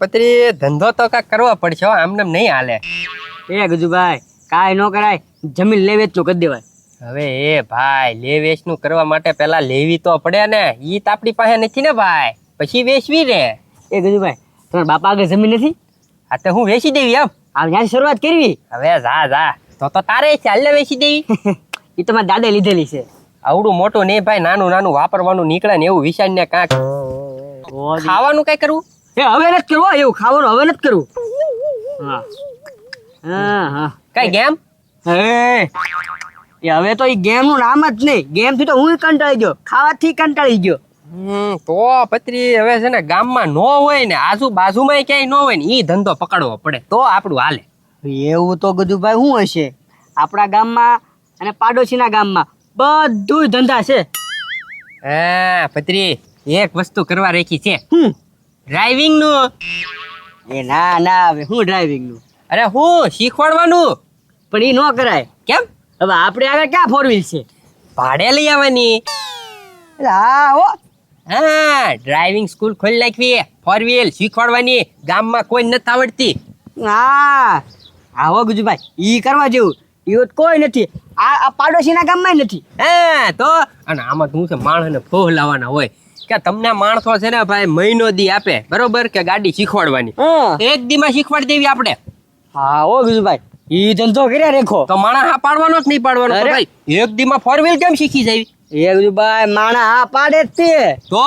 પત્રી ધંધો તો કાંઈક કરવો પડશે હો, આમને એમ નહીં હાલે. એ ગજુભાઈ કાંઈ ન કરાય, જમીન લે વેચનું કરી દેવાય. હવે એ ભાઈ લે વેચનું કરવા માટે પેલા લેવી તો પડે ને, ઈ તો આપણી પાસે નથી ને ભાઈ, પછી વેચવી રે. એ ગજુભાઈ તમારા બાપા આગળ જમીન નથી? આ તો હું વેચી દેવી એમ. આ ત્યાંથી શરૂઆત કરવી. હવે જા તો તારે ચાલે વેચી દેવી. એ તો મારા દાદા લીધેલી છે. આવડું મોટું નહીં ભાઈ, નાનું નાનું વાપરવાનું નીકળે ને એવું વિચાર ને કાંક ખાવાનું કઈ કરવું. એ હવે નથી કરવું, એવું ખાવાનું હવે નથી કરવું. હા હા હા કઈ ગેમ? એ હવે તો એ ગેમ નું નામ જ નહીં, ગેમ થી તો હું કંટાળી ગયો, ખાવાથી કંટાળી ગયો. તો પત્રી હવે છે ને ગામમાં નો હોય ને આજુબાજુમાં ક્યાંય ન હોય ને ઈ ધંધો પકડવો પડે તો આપણું હાલે. એવું તો ગજુભાઈ શું હશે? આપણા ગામમાં અને પાડોશીના ગામમાં બધું ધંધા છે. હા પત્રી એક વસ્તુ કરવા રાખી છે. હું ડ્રાઇવિંગ નું. એ ના હવે હું ડ્રાઇવિંગ નું? અરે હું શીખવાડવાનું. પણ એ ન કરાય. કેમ? હવે આપણે આગળ ક્યાં ફોર વ્હીલ છે? ભાડે લઈ આવવાની. હા હો, હા ડ્રાઇવિંગ સ્કૂલ ખોલી નાખવી, ફોર વ્હીલ શીખવાડવાની, ગામમાં કોઈ નથી આવડતી. હા હો ગજુભાઈ, ઈ કરવા જેવું ઈ કોઈ નથી. આ પાડોશીના ગામમાં નથી. હા તો અને આમાં શું છે, માણસને ફોહ લાવવાના હોય કે તમને માણસો છે ને ભાઈ મહિનો દી આપે બરોબર કે ગાડી શીખવાડવાની, એક દી માં શીખવાડી દેવી આપણે. હા હો ગજુભાઈ, ઈ ધંધો કર્યા રેખો તો માણસ હા પાડવાનો જ નહીં પાડવાનો. તો ભાઈ એક દી માં ફોર વ્હીલ કેમ શીખી જાય? એ ગજુભાઈ માણા હા પાડે જ તે. તો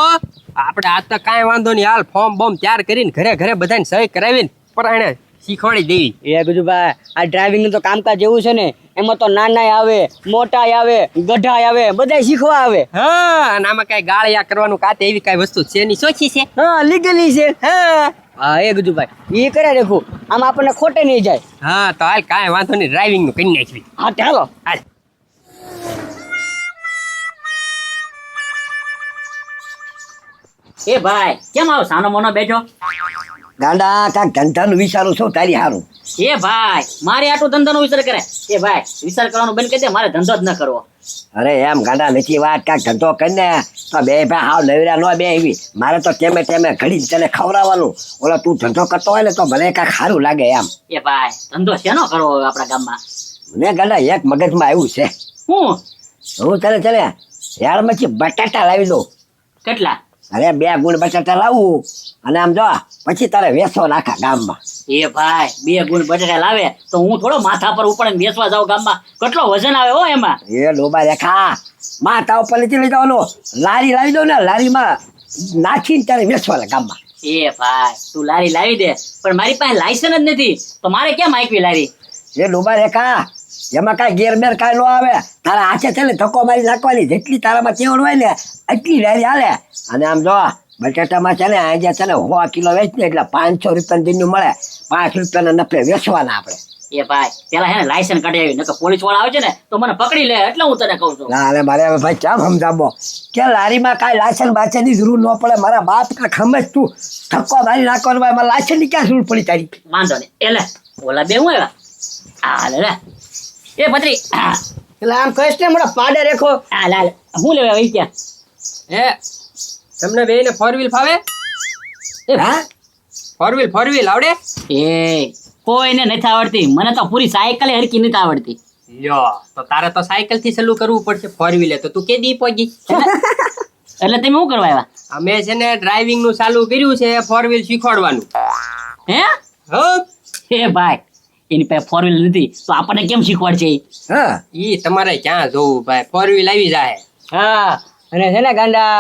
આપણે આજ તો કાંઈ વાંધો નહીં, હાલ ફોર્મ બોમ તૈયાર કરીને ઘરે ઘરે બધાને સહી કરાવીને પરાણે શીખવાડી દેવી. એ ગજુભાઈ આ ડ્રાઇવિંગ નું તો કામકાજ એવું છે ને, એમાં તો નાનાય આવે, મોટાય આવે, ગઢાય આવે, બધાય શીખવા આવે. હા અને આમાં કઈ ગાળિયા કરવાનું કાતે એવી કઈ વસ્તુ છે ની સોચી છે. હા લીગલી છે. હા એ ગજુભાઈ એ કર્યા રેખું, આમ આપણને ખોટે નહીં જાય. હા તો હાલ કાંઈ વાંધો નહીં, ડ્રાઇવિંગ નું કરી નાખવી. હા ચાલો હાલ. એ ભાઈ કેમ આવો સાનો મોનો બેઠો? ગાંડા કાંક ધંધાનું વિચારું છું તારી હારું. એ ભાઈ મારે આટલું ધંધાનો વિચાર કરે? એ ભાઈ વિચાર કરવાનું બંધ કરી દે, મારે ધંધો જ ન કરવો. અરે એમ ગાંડા નથી વાત, કાંક ધંધો કરીને તો બે ભાઈ હાવ નવરા ન બે એવી. મારે તો ટેમે ઘડી તને ખવડાવવાનું. ઓલા તું ધંધો કરતો હોય ને તો ભલે કાંક સારું લાગે એમ. એ ભાઈ ધંધો શેનો કરવો હવે આપણા ગામમાં? મને ગાંડા એક મગજમાં આવ્યું છે. હું હું તને યારમાંથી બટાટા લાવી દઉં. કેટલા? અરે 2 ગુણ બટાટા લાવું અને આમ જો પછી તારે વેચવા નાખા ગામમાં. એ ભાઈ 2 ગુણ બટાટા લાવે તો હું થોડો માથા પર ઉપડીને બેસવા જાઉં ગામમાં? કેટલો વજન આવે હો એમાં. એ ડોબા રેખા માથા ઉપર નથી લઈ જવાનું, લારી લાવી દઉં ને, લારીમાં નાખીને તારે વેચવાના ગામમાં. એ ભાઈ તું લારી લાવી દે, પણ મારી પાસે લાયસન્સ જ નથી, તો મારે કેમ આંકવી લારી? એ ડોબા રેખા એમાં કાંઈ ગેરમેર કાંઈ ન આવે. તારા હાથે છે ને ધક્કો મારી નાખવાની, જેટલી તારામાં તેવડ હોય ને એટલી લારી હાલે. અને આમ જો બટાટામાં છે ને આજે છે ને 100 કિલો વેચ ને એટલે 500 રૂપિયાનું દિનનું મળે, 5 રૂપિયાના નફે વેચવાના આપણે. એ ભાઈ પેલા હે ને લાયસન્સ કઢાવી, નકર પોલીસ વાળા આવે છે ને તો મને પકડી લે, એટલે હું તને કહું છું. ના અરે મારે હવે ભાઈ કેમ સમજાવો કે લારીમાં કાંઈ લાયસન્સ બાયસન્સની જરૂર ન પડે. મારા બાપ કા ખમજ તું ધક્કો મારી નાખવાનું હોય, મારે લાયસન્સની ક્યાં જરૂર પડી તારી? વાંધો નહીં. એટલે ઓલા બે હું આવ્યા? હા લે એ પત્રી એટલે આમ કહીશ ને મોટા પાડે રેખો. હા લાલ હું લેવા આવી ક્યાં? એ તમને બેયને ફોર વ્હીલ ફાવે? હા ફોર વ્હીલ આવડે? એ કોઈને નથી આવડતી, મને તો પૂરી સાયકલ હરકી નથી આવડતી. યો તો તારે તો સાયકલ થી ચાલુ કરવું પડશે. ફોર વ્હીલે તો તું કેદી પહોંચી? એટલે તમે શું કરવા આવ્યા? અમે છે ને ડ્રાઇવિંગ નું ચાલુ કર્યું છે, ફોર વ્હીલ શીખવાડવાનું. હે એ ભાઈ એની પાસે ફોર વ્હીલ નથી તો આપણને કેમ શીખવાડશે? હા ઈ તમારે ક્યાં જોવું ભાઈ, ફોર વ્હીલ આવી જાય. હા અને છે ને ગાંડા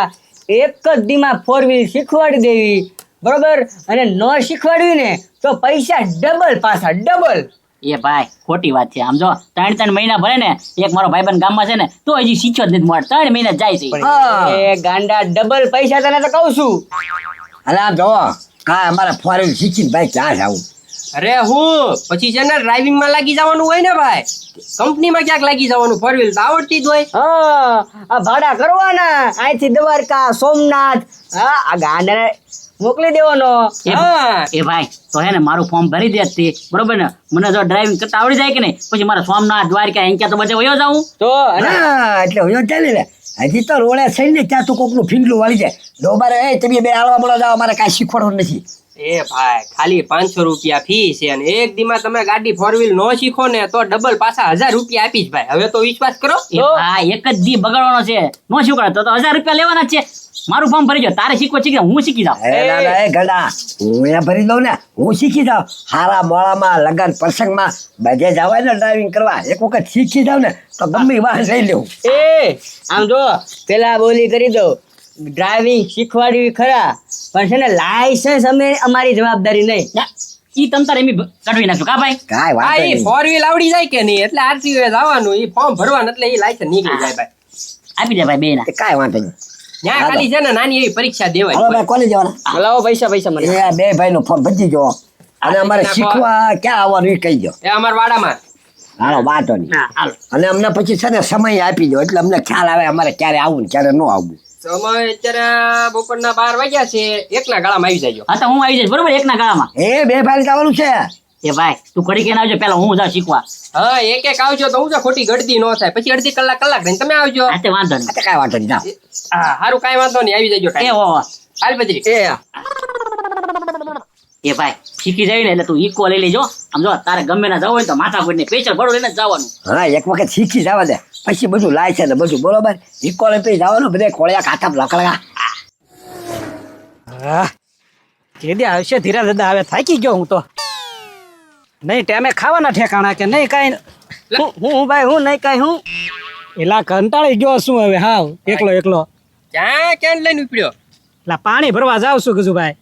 એક જ દીમાં ફોર વ્હીલ શીખવાડી દેવી બરોબર, અને ન શીખવાડવી ને તો પૈસા ડબલ, પાછા ડબલ. એ ભાઈ ખોટી વાત છે. આમ જો 3 મહિના ભરે ને, એક મારો ભાઈબંધ ગામમાં છે ને તો હજી શીખ્યો જ નથી, મળે 3 મહિના જાય છે. એ ગાંડા ડબલ પૈસા તને તો કહું છું. અરે આમ જોવો કાંઈ અમારે ફોર વ્હીલ શીખીને ભાઈ ક્યાં જાવું? અરે હું પછી છે ને ડ્રાઇવિંગ માં લાગી જવાનું હોય ને ભાઈ, કંપનીમાં ક્યાંક લાગી જવાનું. ફોર વ્હીલ તો આવડતી જ હોય. હા આ ભાડા કરવાના અહીંથી દ્વારકા, સોમનાથ. હા આ ગાંડાને મોકલી દેવાનો. હા એ ભાઈ તો હે ને મારું ફોર્મ ભરી દે તે બરોબર ને, મને જો ડ્રાઇવિંગ કરતા આવડી જાય કે નહીં, પછી મારા સોમનાથ, દ્વારકા અહીંયા તો બધે વયો જાઉં. તો હા એટલે હું ચાલે ને હજી તો રોડે થઈને ત્યાં તું કોકનું ફીંડલું વાળી જાય. ડોબારે એ તમે બે હાલવા મળો જાઓ, મારે કાંઈ શીખવાડવાનું નથી. એ ભાઈ ખાલી 500 રૂપિયા ફી છે અને એક દીમાં તમે ગાડી 4 વ્હીલ નો શીખો ને તો ડબલ પાછા 1000 રૂપિયા આપીશ ભાઈ. હવે તો વિશ્વાસ કરો. એ ભાઈ એક જ દી બગાડવાનો છે, નો શું કરે તો 1000 રૂપિયા લેવાના જ છે. મારું ફોર્મ ભરી જાઓ, તારે શીખવો શીખી હું શીખી જાઉં. એ દાદા એ ગડા હું એ ભરી દઉં ને, હું શીખી જાઉં. હારા મોળામાં લગન પ્રસંગમાં બધે જવાય ને ડ્રાઇવિંગ કરવા. એક વખત શીખી જાવ ને તો ગમે વાહન લઈ લેવું. આમ જો પેલા બોલી કરી દો, ડ્રાઇવિંગ શીખવાડવી ખરા પણ છે ને લાયસન્સ અમારી જવાબદારી નહીં. ઈ તમ તારે એમ કાઢવી નાખજો કા ભાઈ. કાંઈ હા વાંધો એ નહીં. 4 વ્હીલ આવડી જાય કે નહીં એટલે આરટીઓ જવાનું, એ ફોર્મ ભરવાનું એટલે એ લાયસન્સ નીકળી જાય ભાઈ. આપી દે ભાઈ બે ના. એ કાંઈ વાંધો નહીં. ત્યાં ખાલી છે ને નાની એવી પરીક્ષા હાલો દેવાય. ભાઈ કોને જવાના? લાવો પૈસા મને. એ બે ભાઈનું ફોર્મ ભરી જો અને અમારે શીખવા ક્યાં આવવાનું એ કહી દો. એ અમાર વાડામાં. હાલો વાંધો નહીં. હા હાલો. અને અમને પછી છે ને સમય આપી દો એટલે અમને ખ્યાલ આવે અમારે ક્યારે આવવું ને ક્યારે ન આવવું. સમય અત્યારે બપોરના 12 વાગ્યા છે, એકના ગાળામાં આવી જાજો. હા તો હું આવી જઈશ બરોબર એકના ગાળામાં. એ બે ભાઈ જવાનું છે. એ ભાઈ તું ઘડી કેને આવજો, પેલા હું જાઉં શીખવા. હા એક આવજો તો હું ખોટી ગળદી ન થાય, પછી અડધી કલાક રહીને તમે આવજો. હા તે વાંધો નહીં. કાંઈ વાંધો નહીં. જાઓ. હા સારું કાંઈ વાંધો નહીં, આવી જજો. એ હો હાલ બજરી. એ ભાઈ શીખી જાય ને એટલે તું ઈકો લઈ લેજો. આમ જો તારે ગમે ના જવું હોય તો માથા પર ને સ્પેશિયલ ભરો લઈને જ જવાનું. હા એક વખત શીખી જવા દે પછી બધું લાય છે ને બધું બરોબર. ઇકો લઈને પછી જવાનું બધે કોળિયા કાથા લકડવા. કેદી આવશે ધીરા દાદા, હવે થાકી ગયો હું તો. નહીં ટાઈમે ખાવાના ઠેકાણા કે નહીં કાંઈ. હું ભાઈ હું નહીં કાંઈ હું એલા કંટાળી ગયો શું હવે હાવ એકલો. ક્યાં લઈને ઉપડ્યો? એલા પાણી ભરવા જાવ છું કીધું ભાઈ.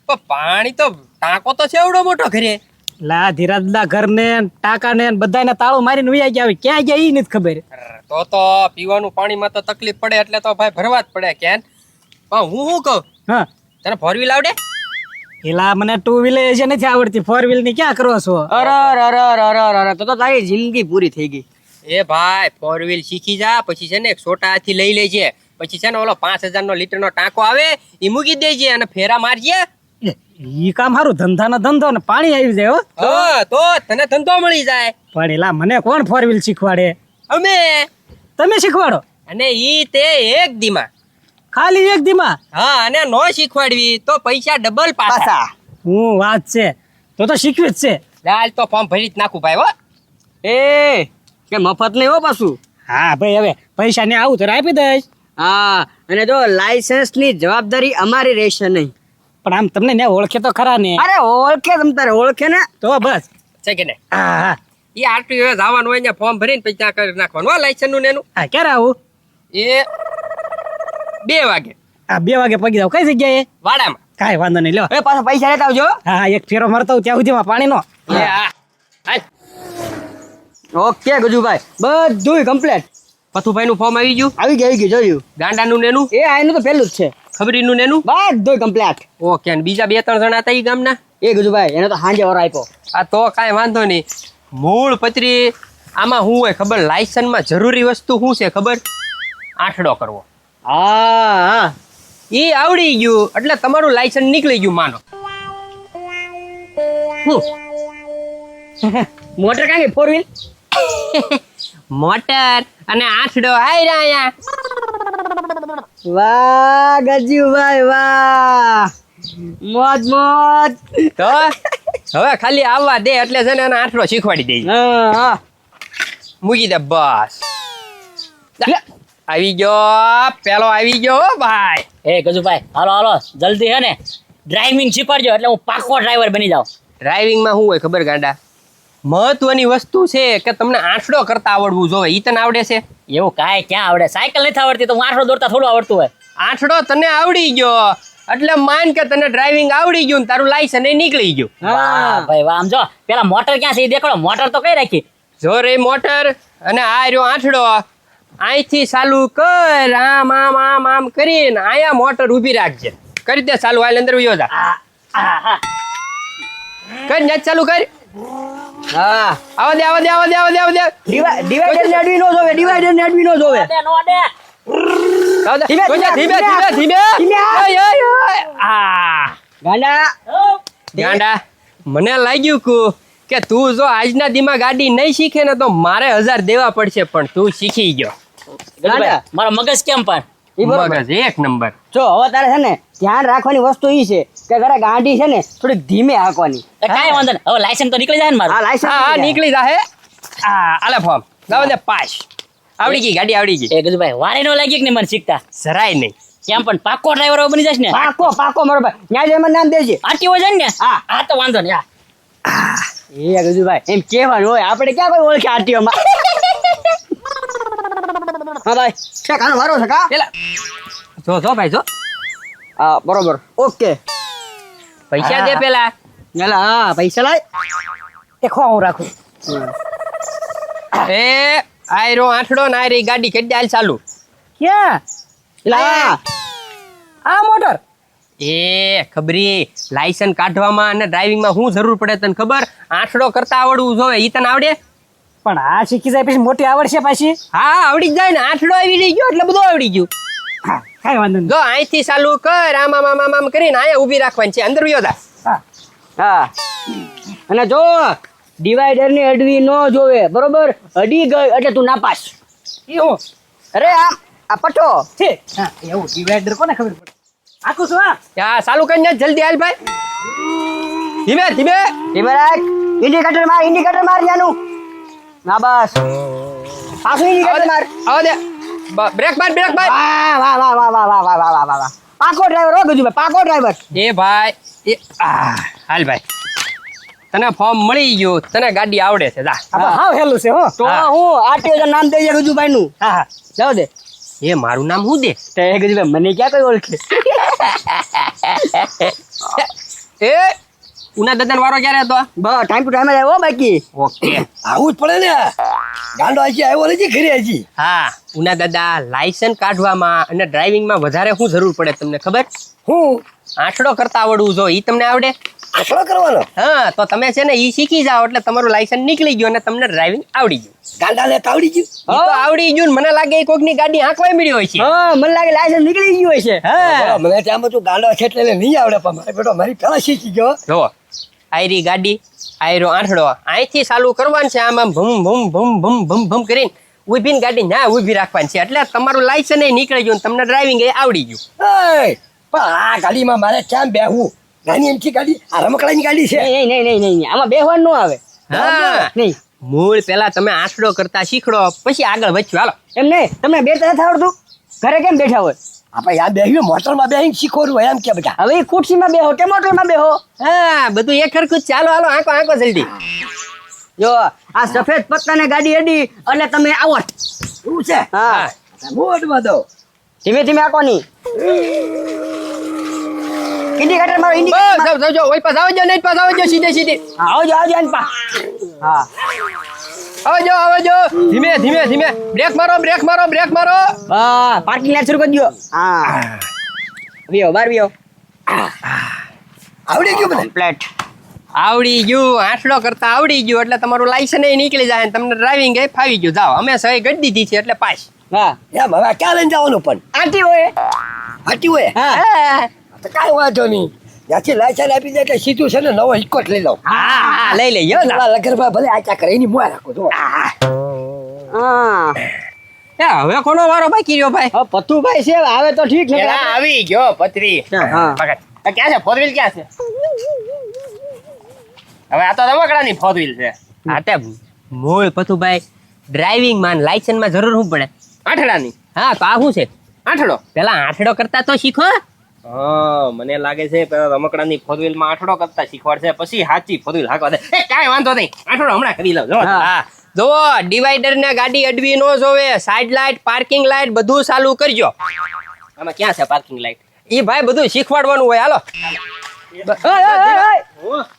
પણ પાણી તો ટાંકો તો છે એવડો મોટો ઘરે. લા ધીરા દાદા ઘરને ટાંકાને બધાને તાળું મારીને વૈયા ગયા, હવે ક્યાં ગયા ઈ નથી ખબર. તો પીવાનું પાણીમાં તો તકલીફ પડે એટલે તો ભાઈ ભરવા જ પડે. કેન પણ હું શું કહું, હા તને 4 વ્હીલ આવડે? એલા મને 2 વ્હીલ જે નથી આવડતી, 4 વ્હીલ ની ક્યાં કરો છો? અરે તો તારી જિંદગી પૂરી થઈ ગઈ. એ ભાઈ 4 વ્હીલ શીખી જા, પછી છે ને એક છોટા હાથી લઈ લેજે, પછી છે ને ઓલો 5000 લીટરનો ટાંકો આવે એ મૂકી દેજે અને ફેરા મારજે. ઈ કામ સારું, ધંધાનો ધંધો ને પાણી આવી જાય હો. હા તો તને ધંધો મળી જાય. પણ એલા મને કોણ 4 વ્હીલ શીખવાડે? અમે તમે શીખવાડો? અને ઈ તે એક દીમાં. ખાલી એક દીમાં? હા અને નો શીખવાડવી તો પૈસા ડબલ પાછા. હું વાત છે તો શીખવી જ છે. લાલ તો ફોર્મ ભરી જ નાખું ભાઈ. હો એ કે મફત નહીં હો પાછું. હા ભાઈ હવે પૈસા ને આવું તો આપી દઈશ. હા અને જો લાયસન્સ ની જવાબદારી અમારી રહેશે નહીં. પણ આમ તમને ને ઓળખે તો ખરા ને? અરે ઓળખે તમ તારે ઓળખે ને તો બસ. છે કે નહીં? હા હા એ આરટીઓ જવાનું હોય ને ફોર્મ ભરીને પછી ત્યાં કરી નાખવાનું લાયસન્સ નું ને એનું. હા ક્યારે આવું? એ 2 વાગે હા 2 વાગે પગી જાવ. કઈ જગ્યાએ? વાડામાં. કાંઈ વાંધો નહીં, લ્યો. એ પાછા પૈસા લેતા આવજો. હા હા એક ફેરો મારતો હોઉં ત્યાં સુધીમાં પાણીનો. એ હા હાલ. ઓકે ગજુભાઈ બધું કમ્પ્લીટ. પથુભાઈ નું ફોર્મ આવી ગયું? આવી ગયું જોયું. ગાંડાનું નેનું, એ આનું તો પહેલું જ છે. ખબરીનું નેનું. બધું કમ્પ્લીટ. ઓકે અને બીજા 2-3 જણા હતા ઈ ગામના? એ ગજુભાઈ એને તો હાંજે ઓર આપ્યો. આ તો કાંઈ વાંધો નહીં. મૂળ પત્રી આમાં શું હોય ખબર? લાયસન્સમાં જરૂરી વસ્તુ શું છે ખબર? આઠડો કરવો. હા એ આવડી ગયું એટલે તમારું લાયસન્સ નીકળી ગયું માનો. મોટર કાંઈ 4 વ્હીલ મોટર અને આઠડો હાય રહ્યા. વાહ ગજુભાઈ વાહ, મોજ મોજ. તો હવે ખાલી આવવા દે એટલે છે ને એને આઠડો શીખવાડી દઈ. હા મૂકી દે બસ. આવી ગયો પેલો આવી ગયો હો ભાઈ. એ ગજુભાઈ હાલો હાલો જલ્દી હે ને ડ્રાઇવિંગ શીખવાડજો એટલે હું પાકો ડ્રાઈવર બની જાઉં. ડ્રાઇવિંગમાં શું હોય ખબર ગાંડા? મહત્વની વસ્તુ છે કે તમને આઠડો કરતા આવડવું જોઈએ. ઈ તને આવડે છે? એવું કાંઈ ક્યાં આવડે? સાયકલ નથી આવડતી તો હું આઠડો દોડતા થોડું આવડતું હોય. આઠડો તને આવડી ગયો એટલે માન કે તને ડ્રાઇવિંગ આવડી ગયું ને તારું લાયસન્સ નીકળી ગયું. વાહ ભાઈ વાહ. આમ જો પેલા મોટર ક્યાં છે એ દેખાડો. મોટર તો કઈ રાખી? જો રે મોટર અને આ રહ્યો આઠડો. અહીંથી ચાલુ કર, આમ આમ આમ આમ કરીને આયા મોટર ઊભી રાખજે. કરી દે ચાલુ. હાલ અંદર વયો જા. કર ને ચાલુ કર. હા આવા દે આવા દે આવા દે આવા દે આવા દે. ડિવાઈડર ને એડવી નો જોવે, ડિવાઈડર ને એડવી નો જોવે. આવા દે. ધીમે, ધીમે ધીમે ધીમે, ધીમે ધીમે. ધીમે. ઓય, ઓય, ઓય. આ ગાંડા ગાંડા મને લાગ્યું કે તું જો આજના દીમાં ગાડી નહીં શીખે ને તો મારે 1000 દેવા પડશે, પણ તું શીખી ગયો. ગજુભાઈ, મારો મગજ કેમ પણ ઈ બરોબર. મગજ એક નંબર. જો હવે તારે છે ને ધ્યાન રાખવાની વસ્તુ ઈ છે કે તારે ગાડી છે ને થોડીક ધીમે હાંકવાની. કાંઈ વાંધો નહીં. હવે લાયસન્સ તો નીકળી જાય ને મારું. હા લાયસન્સ હા નીકળી જાહે. આલે ફોર્મ લાવો ને પાસ. આવડી ગઈ ગાડી આવડી ગઈ. એ ગજુભાઈ વારે નો લાગી કે નહીં મને શીખતા જરાય નહીં. કેમ પણ પાકો ડ્રાઈવર બની જશે ને પાકો મારો ભાઈ ન્યા જઈને મને નામ દેજે. આરટીઓ જાય ને હા. આ તો વાંધો નહીં એ ગજુભાઈ એમ કેવાનું હોય આપણે ક્યાં કોઈ ઓળખે આરટીઓ માં. હા ભાઈ છે કાનો વારો છે કા પેલા જો ભાઈ જો હા બરોબર ઓકે પૈસા દે પેલા. એલા હા પૈસા લાય એ ખો હું રાખું. એ આયરો આઠડો ને આયરી ગાડી કરી હાલ ચાલુ. ક્યાં એલા આ મોટર? એ ખબરી લાયસન્સ કાઢવામાં અને ડ્રાઇવિંગમાં શું જરૂર પડે તને ખબર? આઠડો કરતા આવડવું જોવે. ઈ તને આવડે? પણ આ શીખી જાય પછી મોટી આવડશે પાછી. હા આવડી જ જાય ને. આઠડો આવી ગયો એટલે બધું આવડી ગયું. હા કાંઈ વાંધો નહીં. જો અહીંથી ચાલુ કર આમ કરીને અહીંયા ઊભી રાખવાની છે. અંદર વયો જા. હા અને જો ડિવાઈડર ની અડવી નો જોવે બરોબર. અડી ગઈ એટલે તું નાપાસ. એવું અરે આ પટો છે. હા એવું ડિવાઈડર કોને ખબર પડે? આખું શું આ? હા ચાલુ કરીને જલ્દી હાલ ભાઈ. ધીમે ધીમે. ધીમે રાખ. ઇન્ડિકેટર માર જાનું. ના બસ પાછું ઇન્ડિકેટર માર. આવા દે. બ્રેક માર. વાહ. પાકો ડ્રાઈવર હો ગજુભાઈ પાકો ડ્રાઈવર. એ ભાઈ એ હાલ ભાઈ તને ફોર્મ મળી ગયું. તને ગાડી આવડે છે જા. આ તો હાવ હેલું છે હો. તો હા. હું આરટીઓ નામ દઈએ ગજુભાઈ નું. હા હા જાવ દે. એ મારું નામ શું દે? તે ગજુભાઈ મને ક્યાં કોઈ ઓળખે. એ ઉના દાદાનો વારો ક્યારે હતો? બસ ટાઈમ ટુ ટાઈમ જ આવ્યો બાકી. ઓકે. આવું જ પડે ને ગાંડો હજી આવ્યો નથી ઘરે હજી. હા ઉના દાદા લાયસન્સ કાઢવામાં અને ડ્રાઇવિંગમાં વધારે શું જરૂર પડે તમને ખબર? હું આઠડો કરતા આવડવું જો. ઈ તમને આવડે? આટલો કરવાનો હા તો તમે છે ને ઈ શીખી જાઓ એટલે તમારું લાયસન્સ નીકળી ગયું અને તમને ડ્રાઇવિંગ આવડી ગયું. ગાંડા ને તાવડી ગયું. ઈ તો આવડી ગયું ને મને લાગે ઈ કોકની ગાડી હાંકવાય મળી હોય છે. હા મને લાગે લાયસન્સ નીકળી ગયું હશે. હા મને ત્યાં બધું ગાંડો છે એટલે એને નહીં આવડે પણ મારે બેટો મારી પેલા શીખી ગયો. જો આયરી ગાડી આયરો આઠડો અહીંથી ચાલુ કરવાનું છે. આમ ભમ ભમ ભમ ભમ ભમ ભમ કરીને ઊભીને ગાડી ના ઊભી રાખવાની છે એટલે તમારું લાયસન્સ નીકળી ગયું ને તમને ડ્રાઇવિંગ આવડી ગયું. એય, પણ આ ગાડીમાં મારે ક્યાં બેહવું? નાની એમથી ગાડી આ રમકડાની ગાડી છે. નહીં આમાં બેહવાનું ન આવે. હા નહીં મૂળ પેલા તમે આઠડો કરતા શીખડો પછી આગળ વધ્યું. હાલો એમ નહીં તમને બે તરફ આવડતું ઘરે કેમ બેઠા હોય? આપણે યાદ બેહ્યું મોટરમાં બેહીને શીખવાનું હોય એમ કે બધા. હવે ઈ ખુરશીમાં બેહો કે મોટરમાં બેહો. હા બધું એક હરખું જ. ચાલો હાલો આંકો જલ્દી. જો આ સફેદ પત્તાને ગાડી અડી એટલે તમે આવો. એવું છે હા મોટમાં દો. ધીમે ધીમે આકો ની. ઇન્ડિકેટર મારો બસ ઇન્ડિકેટર. જાઓ જાઓ ઓય પાસ આવજો નહીં પાસ આવજો સીધે સીધે. આવજો આન પા. હા આવજો ધીમે બ્રેક મારો. હા પાર્કિંગ લાઈટ શરૂ કરી દો. હા વિયો બાર વિયો આવડી ગયું મને. કમ્પ્લીટ. આવડી ગયું. આઠડો કરતા આવડી ગયું એટલે તમારું લાયસન્સ નીકળી જાય ને તમને ડ્રાઇવિંગ ફાવી ગયું. જાઓ અમે સહી કરી દીધી છે એટલે પાસ. હા એમ હવે ક્યાં લઈને જવાનું પણ આંટી હોય. હાટી હોય હા તો કાંઈ વાંધો નહીં. ત્યાંથી લાયસન્સ આપી દે એટલે સીધું છે ને નવો ઇકોટ લઈ લઉં. હા લઈ લઈએ હો. પેલા લગરમાં ભલે આચા કરે એની મોય રાખો જો. હા હવે કોનો વારો બાકી રહ્યો ભાઈ? હવે પથુભાઈ છે આવે તો ઠીક છે. આવી ગયો પતરી. હા ક્યાં છે ફોર વ્હીલ? ક્યાં છે? હવે આ તો રમકડાની ફોર વ્હીલ છે. હા તે મૂળ પથુભાઈ ડ્રાઇવિંગ માં લાયસન્સ માં જરૂર શું પડે? આઠડાની. હા તો આ શું છે? આઠડો. પેલા આઠડો કરતા તો શીખો. હા મને લાગે છે પેલા રમકડાની ફોર વ્હીલ માં આઠડો કરતા શીખવાડશે પછી સાચી ફોર વ્હીલ હાંકવા દે. કાંઈ વાંધો નહીં આઠડો હમણાં કરી લઉં. હા જો ડિવાઈડર ને ગાડી અડવી નો જોવે. સાઈડ લાઈટ પાર્કિંગ લાઈટ બધું ચાલુ કરજો. આમાં ક્યાં છે પાર્કિંગ લાઈટ? ઈ ભાઈ બધું શીખવાડવાનું હોય. હાલો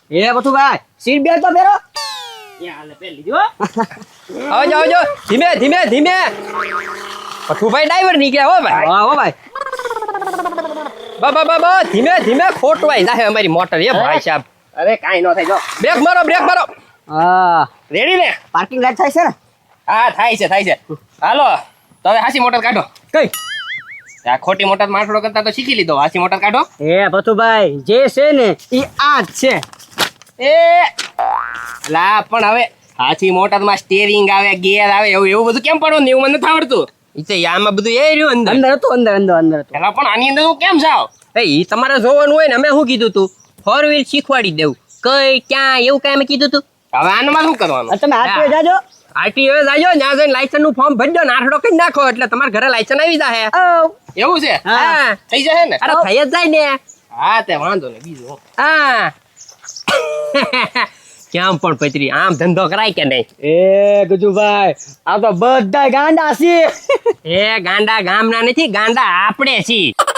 એ પથુભાઈ સીટ બેલ્ટ તો પહેરો. આવજો ધીમે પથુભાઈ ડ્રાઈવર નીકળ્યા હો ભાઈ. હા હો ભાઈ. બા ધીમે ખોટવાઈ જાય અમારી મોટર. એ ભાઈ સાહેબ અરે કાઈ ન થાય. જો બ્રેક મારો. હા રેડી ને? પાર્કિંગ લાઈટ થાય છે ને? હા થાય છે. હાલો તો હવે હાસી મોટર કાઢો. કઈ આ ખોટી મોટર માઠડો કરતા તો શીખી લીધો. હાસી મોટર કાઢો. એ પથુભાઈ જે છે ને ઈ આ જ છે. એ લા પણ હવે હાથી મોટરમાં સ્ટીયરિંગ આવે ગિયર આવે એવું બધું કેમ પડવાનું? એવું મને નથી આવડતું. ઈ તો આમાં બધું એ રહ્યું અંદર અંદર હતું અંદર હતું પેલા પણ આની અંદર હું કેમ જાવ ઈ તમારે જોવાનું હોય ને અમે શું કીધું તું 4 વ્હીલ શીખવાડી દેવું કઈ ક્યાં એવું કઈ અમે કીધું તું હવે આનમાં શું કરવાનું આ તમે આરટીઓ જાજો આરટીઓ જાજો ત્યાં જઈને લાયસન્સ નું ફોર્મ ભરી દો ને આઠડો કરી નાખો એટલે તમારા ઘરે લાયસન્સ આવી જાય એવું છે હા થઈ જશે ને અરે થઈ જ જાય ને હા તે વાંધો ને બીજું હા કેમ પણ પતરી આમ ધંધો કરાય કે નહીં એ ગજુભાઈ આ તો બધા ગાંડા છે એ ગાંડા ગામના નથી ગાંડા આપણે છીએ